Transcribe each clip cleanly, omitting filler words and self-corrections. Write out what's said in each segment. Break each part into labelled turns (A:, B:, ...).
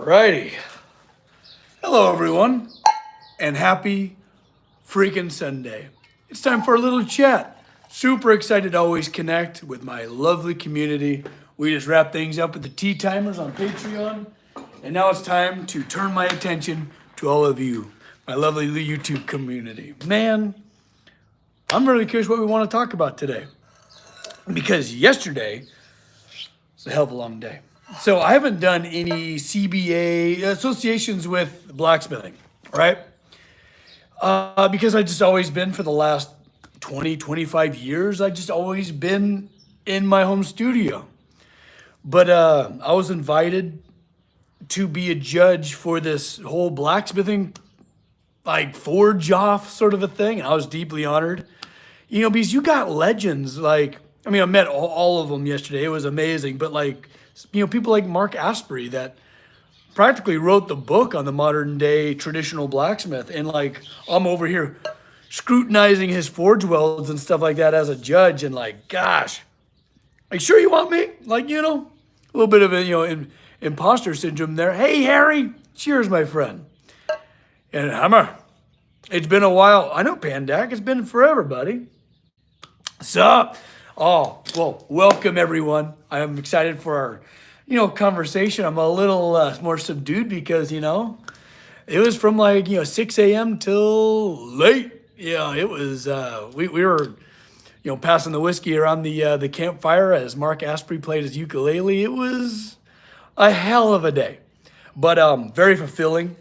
A: Alrighty. Hello, everyone, and happy freaking Sunday. It's time for a little chat. Super excited to always connect with my lovely community. We just wrap things up with the tea timers on Patreon, and now it's time to turn my attention to all of you, my lovely YouTube community. Man, I'm really curious what we want to talk about today, because yesterday it's a hell of a long day. So I haven't done any CBA associations with blacksmithing, right? Because I just always been for the last 20, 25 years, I just always been in my home studio. But I was invited to be a judge for this whole blacksmithing, like forge off sort of a thing. And I was deeply honored, because you got legends I met all of them yesterday. It was amazing. But people like Mark Asprey that practically wrote the book on the modern day traditional blacksmith. And I'm over here scrutinizing his forge welds and stuff like that as a judge. And gosh, sure you want me? A little bit of imposter syndrome there. Hey, Harry, cheers, my friend. And Hammer, it's been a while. I know, Pandak, it's been forever, buddy. Sup? Oh, well, welcome everyone. I am excited for our, conversation. I'm a little more subdued because, it was from 6 a.m. till late. Yeah, it was, we were, passing the whiskey around the campfire as Mark Asprey played his ukulele. It was a hell of a day, but very fulfilling.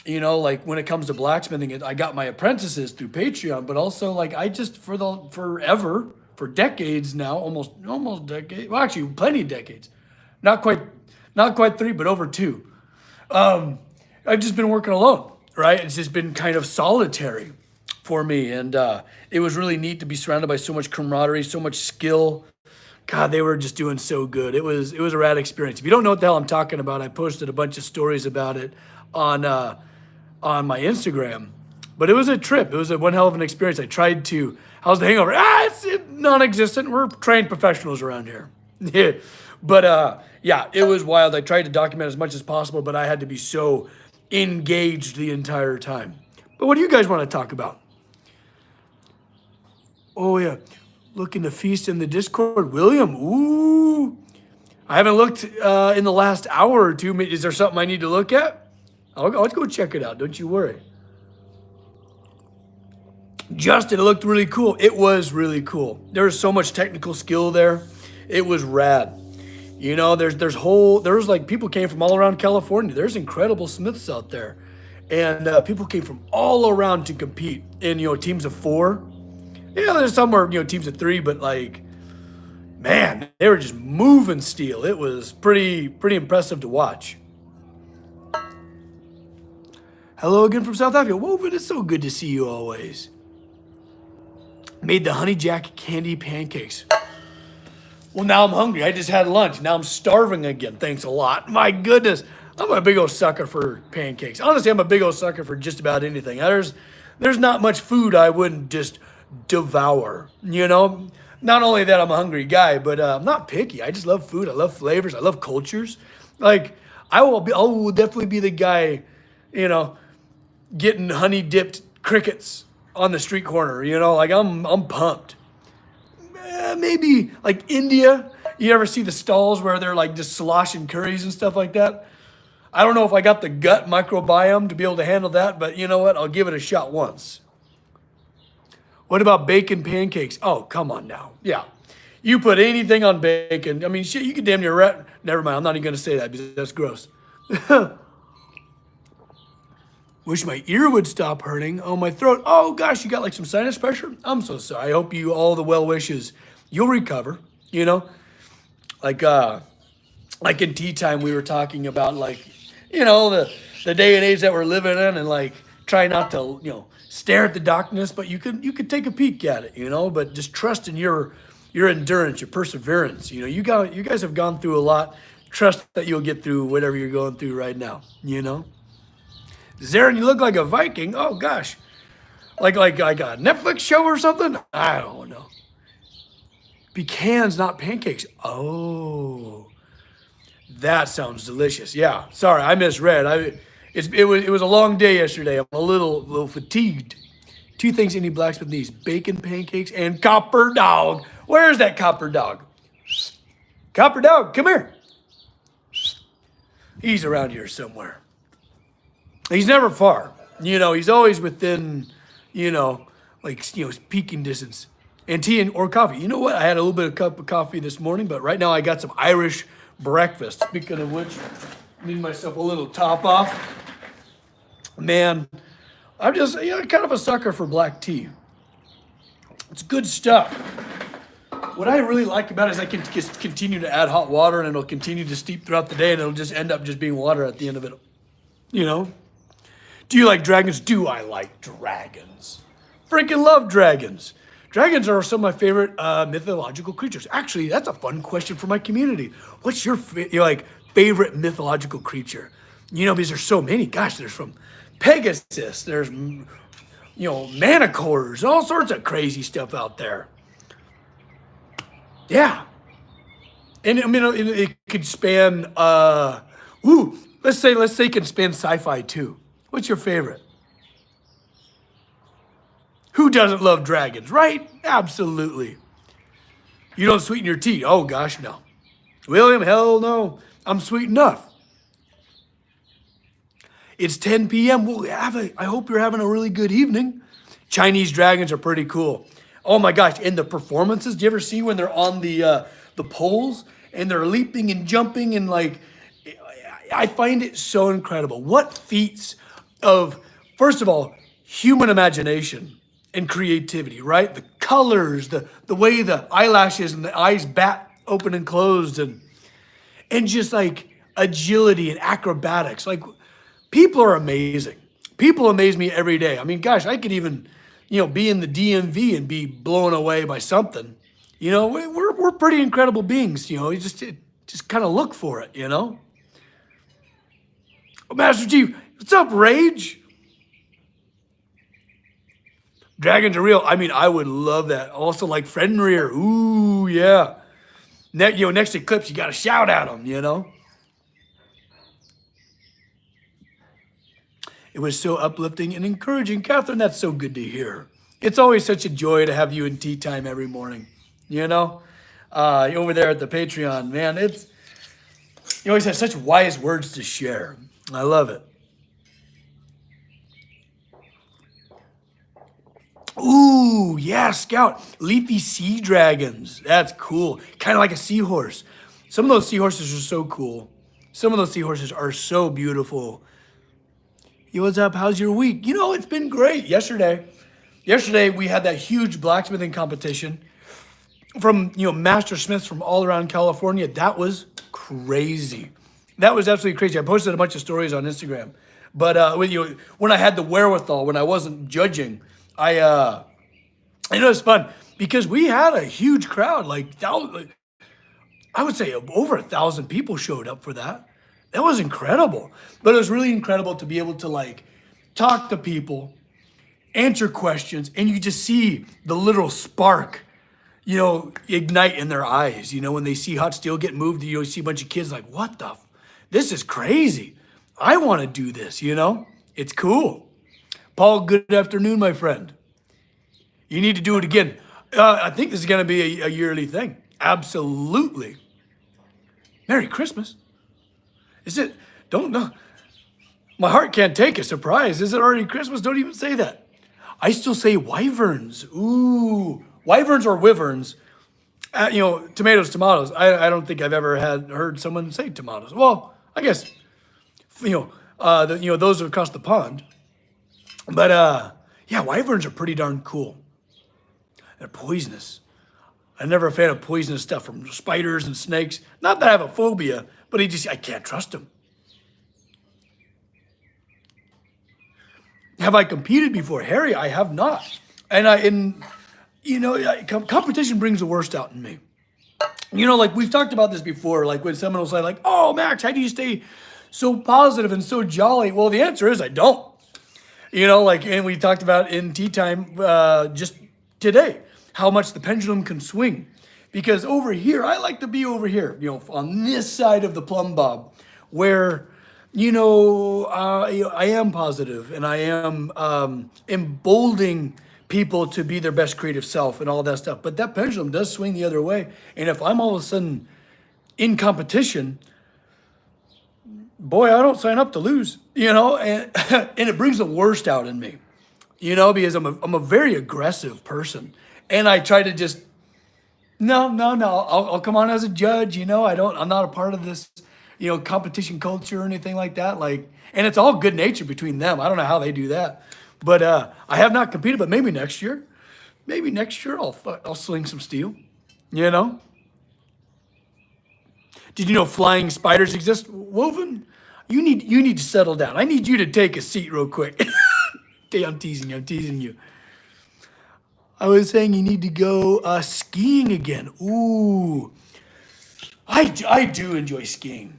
A: When it comes to blacksmithing, I got my apprentices through Patreon, but also I just for decades now, almost decade. Well, actually, plenty of decades. Not quite 3, but over 2. I've just been working alone, right? It's just been kind of solitary for me, and it was really neat to be surrounded by so much camaraderie, so much skill. God, they were just doing so good. It was a rad experience. If you don't know what the hell I'm talking about, I posted a bunch of stories about it on my Instagram. But it was a trip. It was one hell of an experience. How's the hangover? It's non-existent. We're trained professionals around here. Yeah. But yeah, it was wild. I tried to document as much as possible, but I had to be so engaged the entire time. But what do you guys want to talk about? Oh yeah, looking to feast in the Discord. William, ooh. I haven't looked in the last hour or two. Is there something I need to look at? I'll go check it out. Don't you worry. Justin, it looked really cool. It was really cool. There was so much technical skill there. It was rad. There's people came from all around California. There's incredible smiths out there. And people came from all around to compete in, teams of 4. There's some were, teams of 3, but man, they were just moving steel. It was pretty impressive to watch. Hello again from South Africa. Woven, it's so good to see you always. Made the honey jack candy pancakes. Well, now I'm hungry. I just had lunch. Now I'm starving again. Thanks a lot. My goodness. I'm a big old sucker for pancakes. Honestly, I'm a big old sucker for just about anything. There's not much food I wouldn't just devour, Not only that I'm a hungry guy, but I'm not picky. I just love food. I love flavors. I love cultures. I will definitely be the guy, getting honey dipped crickets on the street corner, I'm pumped. Maybe India, you ever see the stalls where they're just sloshing curries and stuff like that? I don't know if I got the gut microbiome to be able to handle that, but you know what? I'll give it a shot once. What about bacon pancakes? Oh, come on now. Yeah. You put anything on bacon. Shit, you could damn near never mind. I'm not even going to say that because that's gross. Wish my ear would stop hurting. Oh, my throat. Oh, gosh, you got some sinus pressure? I'm so sorry. I hope all the well wishes, you'll recover, Like in tea time, we were talking about the day and age that we're living in and try not to, stare at the darkness, but you could take a peek at it, but just trust in your endurance, your perseverance. You guys have gone through a lot. Trust that you'll get through whatever you're going through right now, Zarin, you look like a Viking. Oh gosh. Like a Netflix show or something? I don't know. Pecans, not pancakes. Oh. That sounds delicious. Yeah. Sorry, I misread. It was a long day yesterday. I'm a little fatigued. Two things any blacksmith needs: bacon pancakes and copper dog. Where's that copper dog? Copper dog, come here. He's around here somewhere. He's never far. He's always within, speaking distance. And tea or coffee. You know what? I had a little bit of cup of coffee this morning, but right now I got some Irish breakfast. Speaking of which, I need myself a little top off. Man, I'm just kind of a sucker for black tea. It's good stuff. What I really like about it is I can just continue to add hot water and it'll continue to steep throughout the day and it'll just end up just being water at the end of it. Do you like dragons? Do I like dragons? Freaking love dragons. Dragons are some of my favorite mythological creatures. Actually, that's a fun question for my community. What's your favorite mythological creature? Because there's so many. Gosh, there's from Pegasus. There's manticores, all sorts of crazy stuff out there. Yeah, and it could span. Let's say it can span sci-fi too. What's your favorite? Who doesn't love dragons, right? Absolutely. You don't sweeten your tea. Oh, gosh, no. William, hell no. I'm sweet enough. It's 10 p.m. I hope you're having a really good evening. Chinese dragons are pretty cool. Oh, my gosh. And the performances, do you ever see when they're on the poles and they're leaping and jumping and I find it so incredible. What feats of, first of all, human imagination and creativity, right? The colors, the way the eyelashes and the eyes bat open and closed and just agility and acrobatics. People are amazing. People amaze me every day. I mean, gosh, I could even, be in the DMV and be blown away by something. We're pretty incredible beings, you just kind of look for it, Master Chief, what's up, Rage? Dragons are real. I mean, I would love that. Also, like Fenrir. Ooh, yeah. Next eclipse, you got to shout at them, It was so uplifting and encouraging. Catherine, that's so good to hear. It's always such a joy to have you in tea time every morning, over there at the Patreon, man. You always have such wise words to share. I love it. Ooh, yeah, Scout. Leafy sea dragons. That's cool. Kind of like a seahorse. Some of those seahorses are so cool. Some of those seahorses are so beautiful. Yo, what's up? How's your week? It's been great. Yesterday we had that huge blacksmithing competition from, master smiths from all around California. That was crazy. That was absolutely crazy. I posted a bunch of stories on Instagram. But when I had the wherewithal, when I wasn't judging, I it was fun because we had a huge crowd. I would say over 1,000 people showed up for that. That was incredible. But it was really incredible to be able to talk to people, answer questions, and you just see the literal spark, ignite in their eyes. When they see hot steel get moved, you see a bunch of kids what the? This is crazy. I want to do this, It's cool. Paul, good afternoon, my friend. You need to do it again. I think this is going to be a yearly thing. Absolutely. Merry Christmas. Is it? Don't know. My heart can't take a surprise. Is it already Christmas? Don't even say that. I still say wyverns. Ooh. Wyverns or wyverns. Tomatoes. I don't think I've ever heard someone say tomatoes. Well, I guess, those across the pond. But, wyverns are pretty darn cool. They're poisonous. I'm never a fan of poisonous stuff from spiders and snakes. Not that I have a phobia, but I can't trust them. Have I competed before? Harry, I have not. And competition brings the worst out in me. We've talked about this before, when someone will say oh, Max, how do you stay so positive and so jolly? Well, the answer is I don't. And we talked about in tea time just today, how much the pendulum can swing. Because over here, I like to be over here, on this side of the plumb bob, where, I am positive and I am emboldening people to be their best creative self and all that stuff. But that pendulum does swing the other way. And if I'm all of a sudden in competition, boy, I don't sign up to lose, and, and it brings the worst out in me, because I'm a very aggressive person. And I try to just, no, I'll come on as a judge, I'm not a part of this, competition culture or anything like that. Like, and it's all good nature between them. I don't know how they do that. But I have not competed, but maybe next year. Maybe next year I'll sling some steel, you know? Did you know flying spiders exist? Woven, you need to settle down. I need you to take a seat real quick. I'm teasing you. I was saying you need to go skiing again. Ooh, I do enjoy skiing.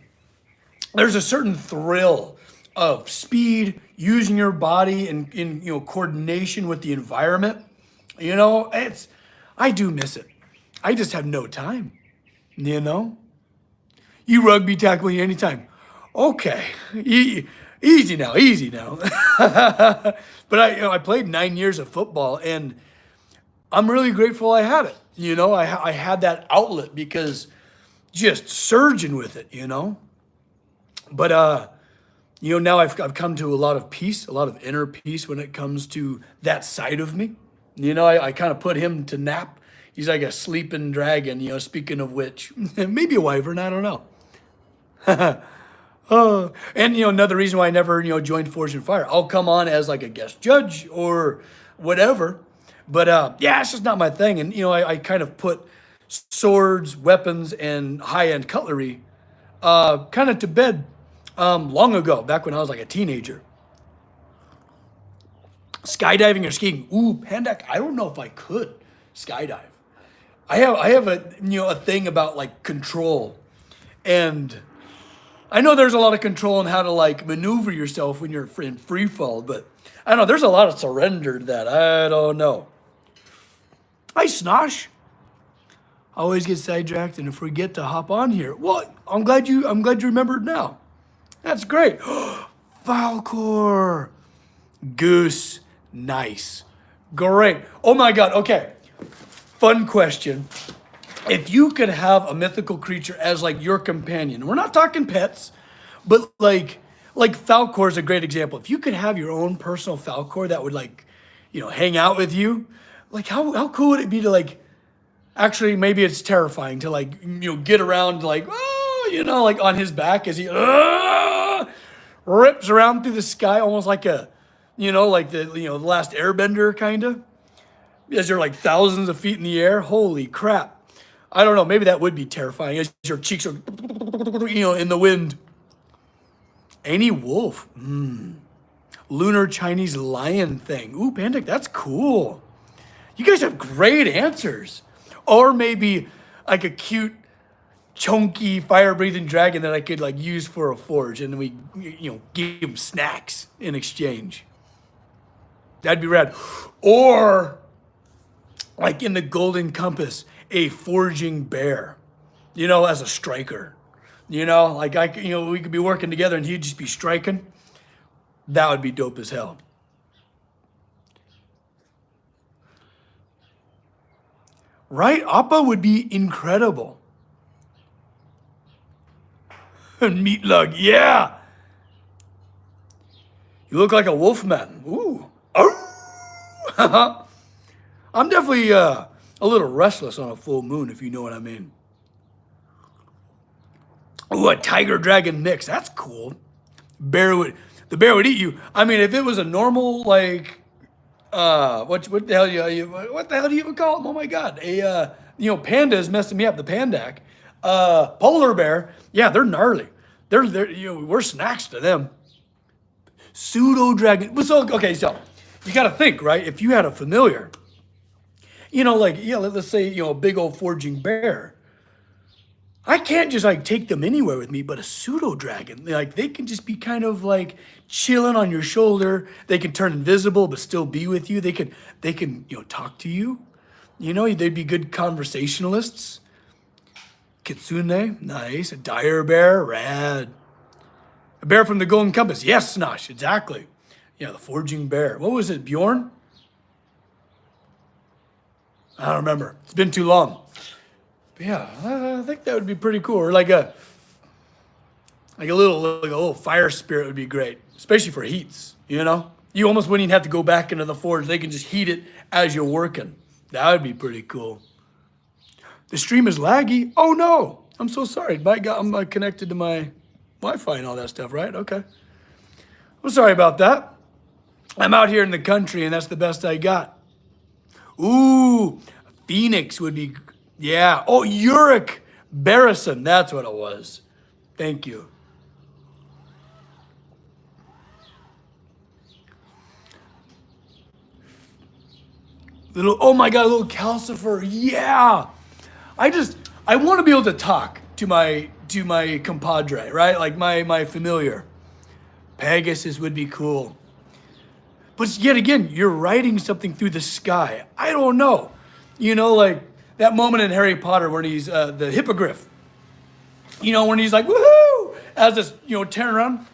A: There's a certain thrill of speed, using your body in coordination with the environment. I do miss it. I just have no time. You rugby tackle me anytime. Okay, easy now. But I played 9 years of football, and I'm really grateful I had it. I had that outlet because just surging with it. But now I've come to a lot of peace, a lot of inner peace when it comes to that side of me. I kind of put him to nap. He's like a sleeping dragon. Speaking of which, maybe a wyvern. I don't know. And another reason why I never joined Forge and Fire. I'll come on as like a guest judge or whatever, but it's just not my thing. And I kind of put swords, weapons, and high-end cutlery kind of to bed long ago, back when I was like a teenager. Skydiving or skiing? Ooh, Pandak, I don't know if I could skydive. I have a thing about like control, and I know there's a lot of control in how to like maneuver yourself when you're in free fall, but I don't know, there's a lot of surrender to that. I don't know. I snosh. I always get sidetracked and forget to hop on here. Well, I'm glad you remembered now. That's great. Falcor. Goose. Nice. Great. Oh my God. Okay. Fun question. If you could have a mythical creature as like your companion, we're not talking pets, but like Falcor is a great example. If you could have your own personal Falcor that would like, hang out with you, like how cool would it be to like, actually maybe it's terrifying to like, get around like, like on his back as he rips around through the sky almost like a, like the, the last airbender kind of, as you're like thousands of feet in the air. Holy crap. I don't know. Maybe that would be terrifying as your cheeks are, in the wind. Any wolf. Lunar Chinese lion thing. Ooh, Pandak, that's cool. You guys have great answers. Or maybe like a cute, chunky, fire-breathing dragon that I could like use for a forge, and then we, give him snacks in exchange. That'd be rad. Or like in the Golden Compass, a forging bear, as a striker, like we could be working together and he'd just be striking. That would be dope as hell. Right? Appa would be incredible. Meat lug, yeah. You look like a wolfman. Ooh. I'm definitely a little restless on a full moon, if you know what I mean. Ooh, a tiger dragon mix. That's cool. The bear would eat you. I mean, if it was a normal like what the hell do you even call them? Oh my God. Panda is messing me up, the pandak. Polar bear, yeah, they're gnarly. They're we're snacks to them. Pseudo dragon. So you gotta think, right? If you had a familiar, let's say, a big old forging bear. I can't just like take them anywhere with me, but a pseudo dragon, like they can just be kind of like chilling on your shoulder. They can turn invisible, but still be with you. They can talk to you. You know, they'd be good conversationalists. Kitsune, nice. A dire bear, rad. A bear from the Golden Compass, yes, Snosh, exactly. Yeah, the forging bear. What was it, Bjorn? I don't remember. It's been too long. But yeah, I think that would be pretty cool. Or like a little fire spirit would be great, especially for heats. You know, you almost wouldn't even have to go back into the forge. They can just heat it as you're working. That would be pretty cool. The stream is laggy. Oh no, I'm so sorry. My God, I'm connected to my Wi-Fi and all that stuff, right? Okay. I'm sorry about that. I'm out here in the country, and that's the best I got. Ooh, Phoenix would be, yeah. Oh, Uric Barrison, that's what it was. Thank you. Oh my God, a little calcifer, yeah. I want to be able to talk to my compadre, right? Like my familiar. Pegasus would be cool. But yet again, you're writing something through the sky. I don't know. You know, like that moment in Harry Potter when he's the hippogriff. You know, when he's like, woohoo, as this, tearing around.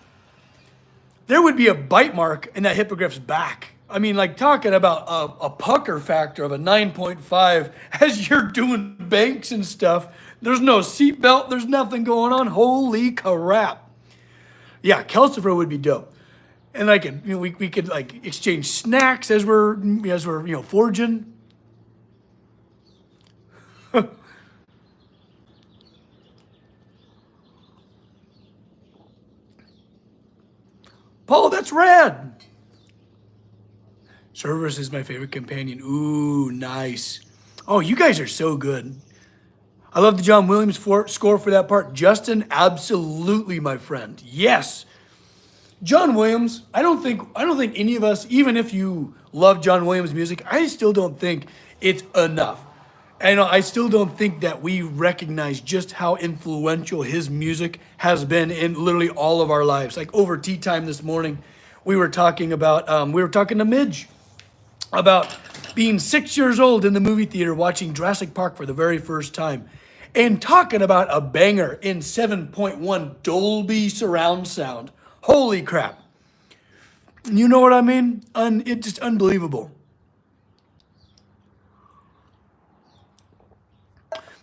A: There would be a bite mark in that hippogriff's back. I mean, like talking about a pucker factor of a 9.5 as you're doing banks and stuff. There's no seatbelt. There's nothing going on. Holy crap. Yeah, Calcifer would be dope. And we could like exchange snacks as we're forging. Paul, that's rad. Cerberus is my favorite companion. Ooh, nice. Oh, you guys are so good. I love the John Williams score for that part. Justin, absolutely, my friend. Yes. John Williams, I don't think any of us, even if you love John Williams music, I still don't think it's enough. And I still don't think that we recognize just how influential his music has been in literally all of our lives. Like over tea time this morning, we were talking to Midge about being 6 years old in the movie theater watching Jurassic Park for the very first time and talking about a banger in 7.1 Dolby surround sound. Holy crap. You know what I mean? It's just unbelievable.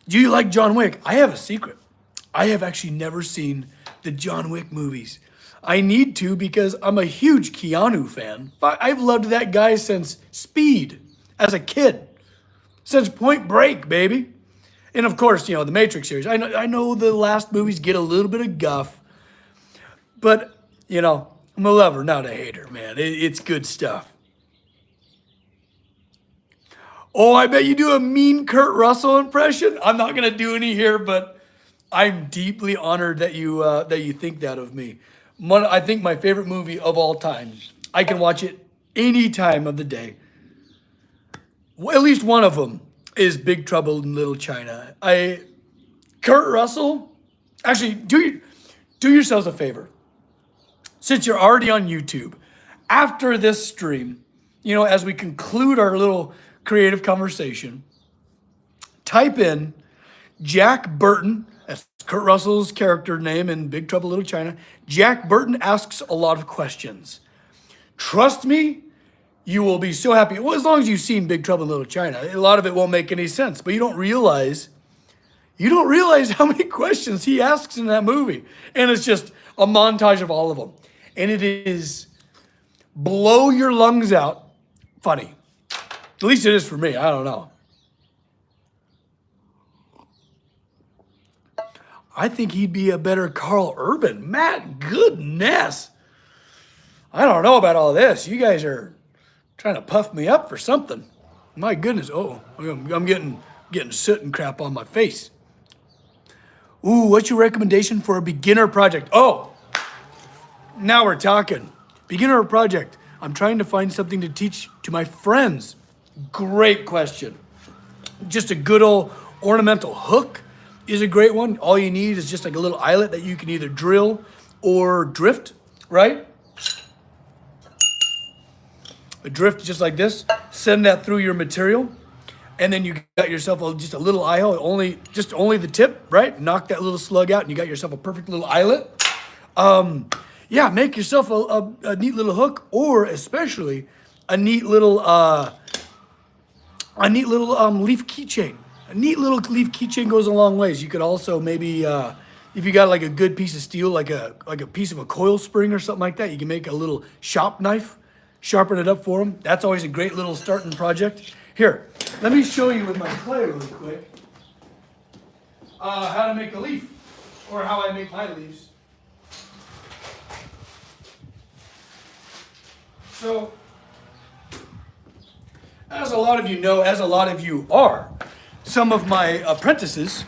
A: Do you like John Wick? I have a secret. I have actually never seen the John Wick movies. I need to because I'm a huge Keanu fan. I've loved that guy since Speed as a kid, since Point Break, baby. And of course, the Matrix series. I know the last movies get a little bit of guff, but I'm a lover, not a hater, man. It's good stuff. Oh, I bet you do a mean Kurt Russell impression. I'm not gonna do any here, but I'm deeply honored that you think that of me. I think my favorite movie of all time. I can watch it any time of the day. Well, at least one of them is Big Trouble in Little China. Kurt Russell, actually, do yourselves a favor. Since you're already on YouTube, after this stream, as we conclude our little creative conversation, type in Jack Burton, that's Kurt Russell's character name in Big Trouble Little China. Jack Burton asks a lot of questions. Trust me, you will be so happy. Well, as long as you've seen Big Trouble in Little China, a lot of it won't make any sense, but you don't realize how many questions he asks in that movie. And it's just a montage of all of them. And it is blow your lungs out funny. At least it is for me. I don't know. I think he'd be a better Carl Urban. Matt, goodness. I don't know about all this. You guys are trying to puff me up for something. My goodness. Oh, I'm getting soot and crap on my face. Ooh, what's your recommendation for a beginner project? Oh, now we're talking. Beginner project. I'm trying to find something to teach to my friends. Great question. Just a good old ornamental hook is a great one. All you need is just like a little eyelet that you can either drill or drift, right? A drift just like this. Send that through your material. And then you got yourself just a little eye hole, only the tip, right? Knock that little slug out, and you got yourself a perfect little eyelet. Yeah, make yourself a neat little hook, or especially a neat little leaf keychain. A neat little leaf keychain goes a long ways. You could also maybe, if you got like a good piece of steel, like a piece of a coil spring or something like that, you can make a little shop knife, sharpen it up for them. That's always a great little starting project. Here, let me show you with my clay really quick how to make a leaf, or how I make my leaves. So, as a lot of you know, as a lot of you are, some of my apprentices,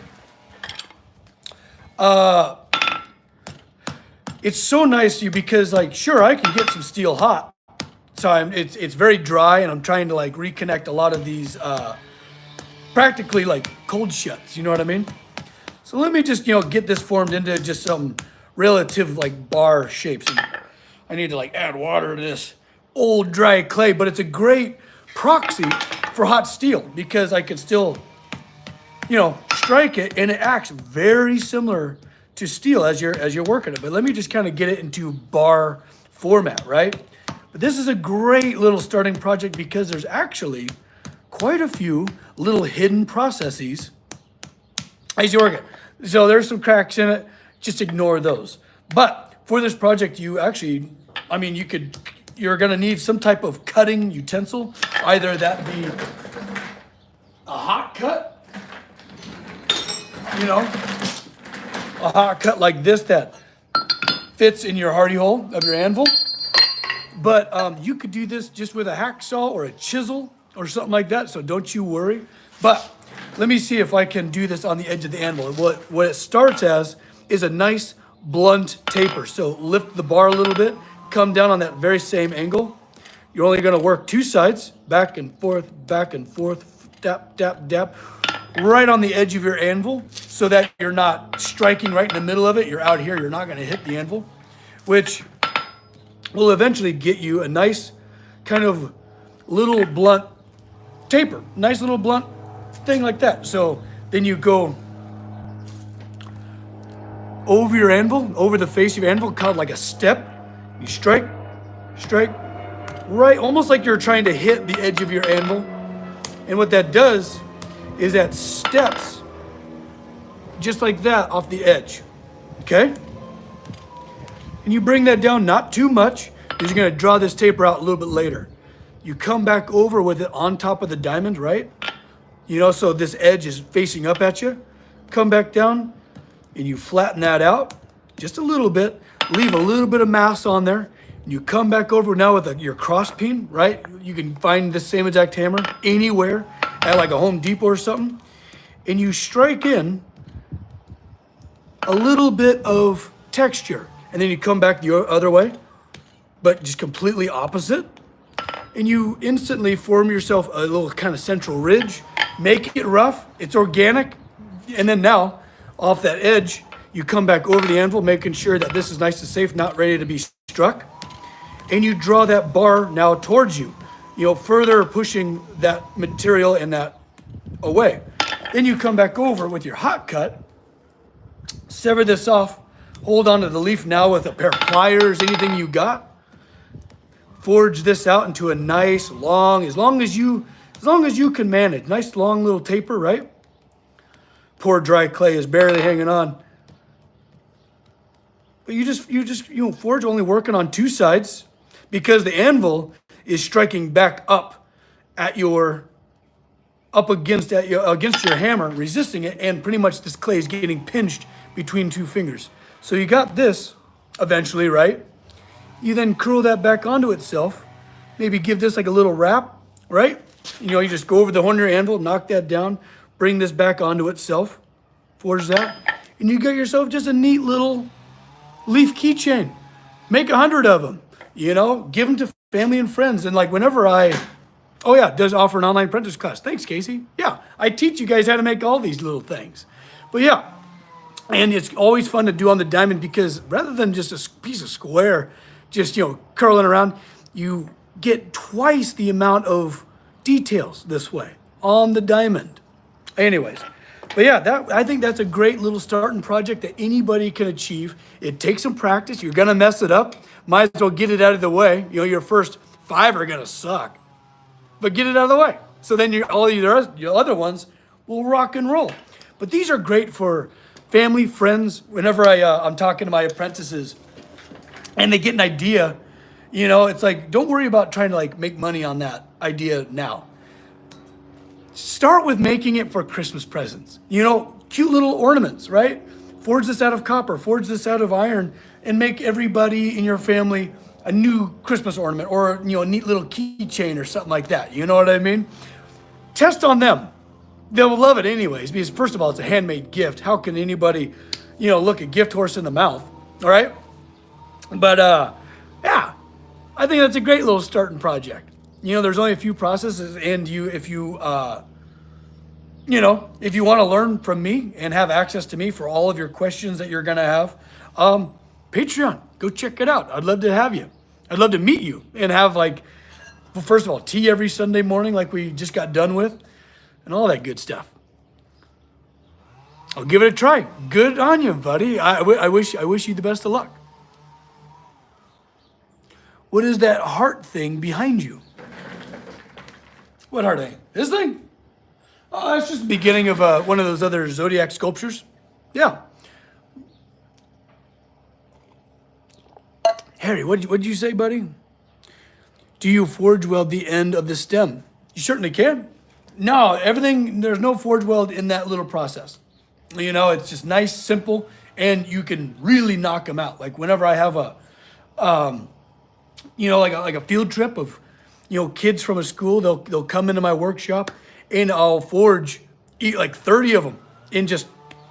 A: it's so nice to you because, like, sure, I can get some steel hot. So it's very dry, and I'm trying to like reconnect a lot of these practically like cold shuts. You know what I mean? So let me just get this formed into just some relative like bar shapes. And I need to like add water to this old dry clay, but it's a great proxy for hot steel because I can still strike it, and it acts very similar to steel as you're working it. But let me just kind of get it into bar format, right? But this is a great little starting project because there's actually quite a few little hidden processes as you work it. So there's some cracks in it, just ignore those. But for this project, you're gonna need some type of cutting utensil, either that be a hot cut, a hot cut like this that fits in your hardy hole of your anvil. But you could do this just with a hacksaw or a chisel or something like that, so don't you worry. But let me see if I can do this on the edge of the anvil. What it starts as is a nice blunt taper. So lift the bar a little bit, come down on that very same angle. You're only gonna work two sides, back and forth, dap, dap, dap, right on the edge of your anvil so that you're not striking right in the middle of it. You're out here, you're not gonna hit the anvil, which will eventually get you a nice kind of little blunt taper, nice little blunt thing like that. So then you go over your anvil, over the face of your anvil, called like a step. You strike, right, almost like you're trying to hit the edge of your anvil. And what that does is that steps just like that off the edge, okay? And you bring that down, not too much, because you're gonna draw this taper out a little bit later. You come back over with it on top of the diamond, right? So this edge is facing up at you. Come back down, and you flatten that out just a little bit, leave a little bit of mass on there, and you come back over now with your cross peen, right? You can find the same exact hammer anywhere at like a Home Depot or something, and you strike in a little bit of texture, and then you come back the other way, but just completely opposite, and you instantly form yourself a little kind of central ridge. Make it rough, it's organic, and then now, off that edge, you come back over the anvil, making sure that this is nice and safe, not ready to be struck, and you draw that bar now towards you, further pushing that material and that away. Then you come back over with your hot cut, sever this off, hold onto the leaf now with a pair of pliers, anything you got. Forge this out into a nice long, as long as you can manage, nice long little taper, right? Poor dry clay is barely hanging on. But you forge only working on two sides because the anvil is striking back up at against your hammer, resisting it, and pretty much this clay is getting pinched between two fingers. So you got this eventually, right? You then curl that back onto itself, maybe give this like a little wrap, right? You just go over the horn of your anvil, knock that down, bring this back onto itself, forge that, and you get yourself just a neat little leaf keychain. Make 100 of them, give them to family and friends. And like whenever does offer an online apprentice class. Thanks, Casey. Yeah, I teach you guys how to make all these little things. But yeah, and it's always fun to do on the diamond because rather than just a piece of square, just, curling around, you get twice the amount of details this way on the diamond. Anyways, but yeah, I think that's a great little starting project that anybody can achieve. It takes some practice. You're gonna mess it up. Might as well get it out of the way. You know, your first 5 are gonna suck, but get it out of the way. So then all your other ones will rock and roll. But these are great for family, friends. Whenever I'm talking to my apprentices and they get an idea, you know, it's like, don't worry about trying to like make money on that idea now. Start with making it for Christmas presents. You know, cute little ornaments, right? Forge this out of copper, forge this out of iron, and make everybody in your family a new Christmas ornament or, you know, a neat little keychain or something like that. You know what I mean? Test on them. They'll love it anyways, because first of all, it's a handmade gift. How can anybody, you know, look a gift horse in the mouth? All right? But yeah, I think that's a great little starting project. You know, there's only a few processes, and if you want to learn from me and have access to me for all of your questions that you're gonna have, Patreon, go check it out. I'd love to have you. I'd love to meet you and have well, first of all, tea every Sunday morning like we just got done with, and all that good stuff. I'll give it a try. Good on you, buddy. I wish you the best of luck. What is that heart thing behind you? What heart thing? This thing? Oh, that's just the beginning of one of those other zodiac sculptures. Yeah. Harry, what'd you say, buddy? Do you forge weld the end of the stem? You certainly can. No, everything, there's no forge weld in that little process. You know, it's just nice, simple, and you can really knock them out. Like whenever I have like a field trip of, you know, kids from a school, they'll come into my workshop and I'll forge like 30 of them in just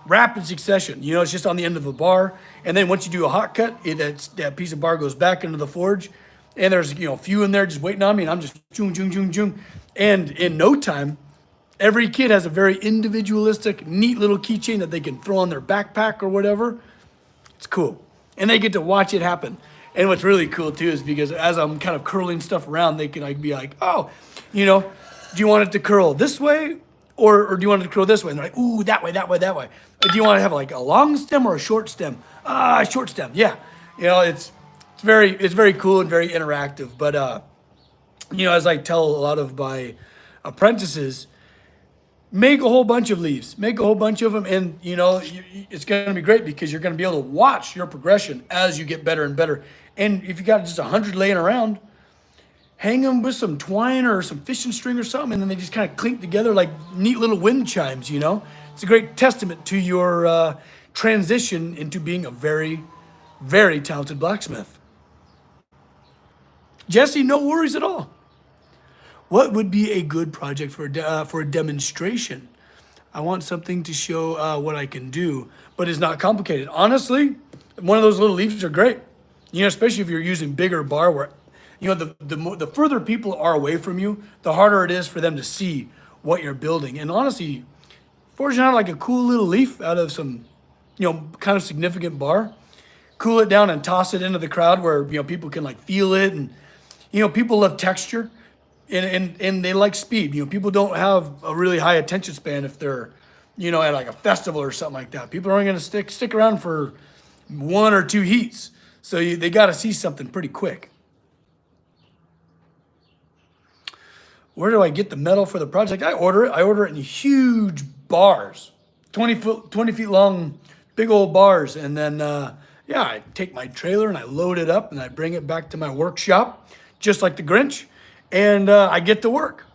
A: rapid succession. You know, it's just on the end of the bar. And then once you do a hot cut, that piece of bar goes back into the forge. And there's, you know, a few in there just waiting on me, and I'm just chung, chung, chung, chung. And in no time, every kid has a very individualistic, neat little keychain that they can throw on their backpack or whatever. It's cool. And they get to watch it happen. And what's really cool too is because as I'm kind of curling stuff around, they can be like, oh, you know, do you want it to curl this way? Or do you want it to curl this way? And they're like, ooh, that way, that way, that way. Or do you want to have like a long stem or a short stem? Short stem, yeah. You know, it's very cool and very interactive. But, you know, as I tell a lot of my apprentices, make a whole bunch of leaves, make a whole bunch of them. And, you know, it's going to be great because you're going to be able to watch your progression as you get better and better. And if you got just 100 laying around, hang them with some twine or some fishing string or something, and then they just kind of clink together like neat little wind chimes, you know? It's a great testament to your transition into being a very, very talented blacksmith. Jesse, no worries at all. What would be a good project for a demonstration? I want something to show what I can do, but it's not complicated. Honestly, one of those little leaves are great. You know, especially if you're using bigger bar where, you know, the further people are away from you, the harder it is for them to see what you're building. And honestly, forging out like a cool little leaf out of some, you know, kind of significant bar, cool it down and toss it into the crowd where, you know, people can like feel it. And, you know, people love texture and they like speed. You know, people don't have a really high attention span if they're, you know, at like a festival or something like that. People are only going to stick around for 1 or 2 heats. So they got to see something pretty quick. Where do I get the metal for the project? I order it in huge bars, 20 feet long, big old bars. And then, yeah, I take my trailer and I load it up and I bring it back to my workshop, just like the Grinch, and I get to work.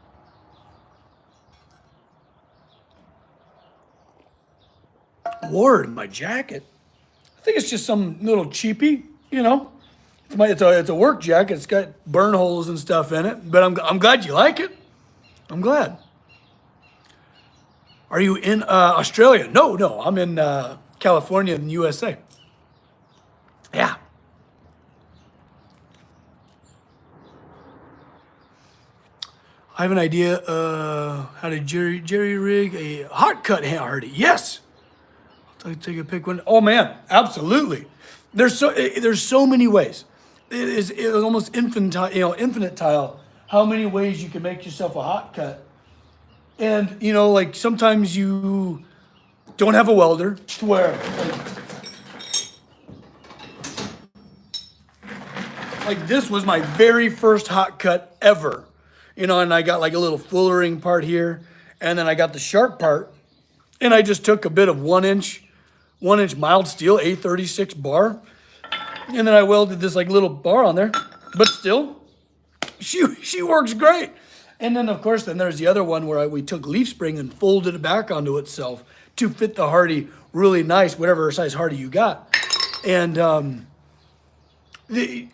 A: Ward, my jacket. I think it's just some little cheapie, you know. It's a work jacket. It's got burn holes and stuff in it, but I'm glad you like it. I'm glad. Are you in Australia? No, I'm in California in the USA. Yeah. I have an idea how to jerry rig a hot cut hardy. Yes. I'll take a pick one. Oh man, absolutely. There's so many ways. It is almost infinite tile how many ways you can make yourself a hot cut. And, like sometimes you don't have a welder to where, like this was my very first hot cut ever, and I got like a little fullering part here, and then I got the sharp part, and I just took a bit of 1 inch mild steel A36 bar, and then I welded this like little bar on there, but still, she works great. And then of course, then there's the other one where we took leaf spring and folded it back onto itself to fit the hardy really nice, whatever size hardy you got. And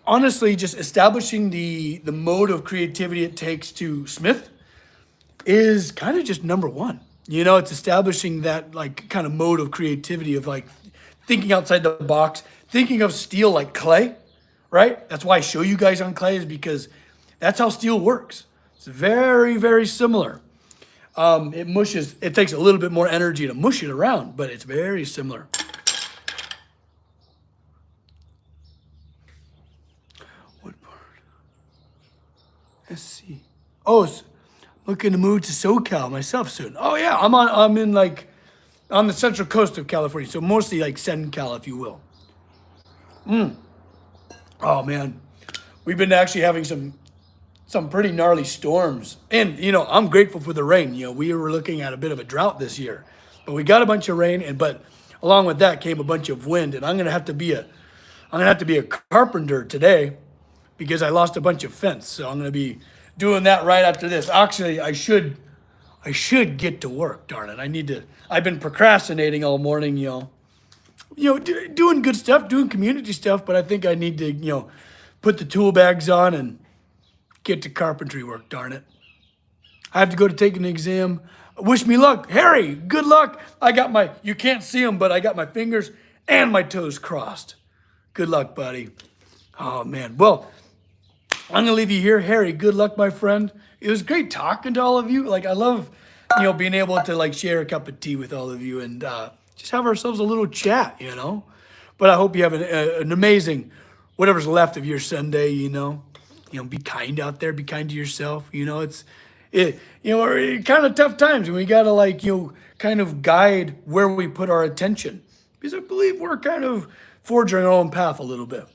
A: honestly, just establishing the mode of creativity it takes to smith is kind of just number one. It's establishing that like kind of mode of creativity of like thinking outside the box, thinking of steel like clay, right? That's why I show you guys on clay, is because that's how steel works. It's very, very similar. It mushes, it takes a little bit more energy to mush it around, but it's very similar. What part? Let's see. Oh, looking to move to SoCal myself soon. Oh yeah, I'm in like on the central coast of California, so mostly like SenCal, if you will. Oh man, we've been actually having some pretty gnarly storms, and I'm grateful for the rain. We were looking at a bit of a drought this year, but we got a bunch of rain, but along with that came a bunch of wind, and I'm gonna have to be a carpenter today because I lost a bunch of fence, so I'm gonna be doing that right after this. Actually, I should get to work. Darn it, I need to. I've been procrastinating all morning, doing good stuff, doing community stuff, but I think I need to, put the tool bags on and get to carpentry work, darn it. I have to go to take an exam. Wish me luck. Harry, good luck. You can't see them, but I got my fingers and my toes crossed. Good luck, buddy. Oh, man. Well, I'm going to leave you here. Harry, good luck, my friend. It was great talking to all of you. Like, I love, being able to, like, share a cup of tea with all of you and just have ourselves a little chat, But I hope you have an amazing, whatever's left of your Sunday, be kind out there, be kind to yourself. It's kind of tough times, and we got to kind of guide where we put our attention, because I believe we're kind of forging our own path a little bit.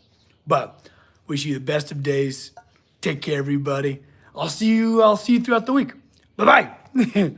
A: But wish you the best of days. Take care, everybody. I'll see you throughout the week. Bye-bye.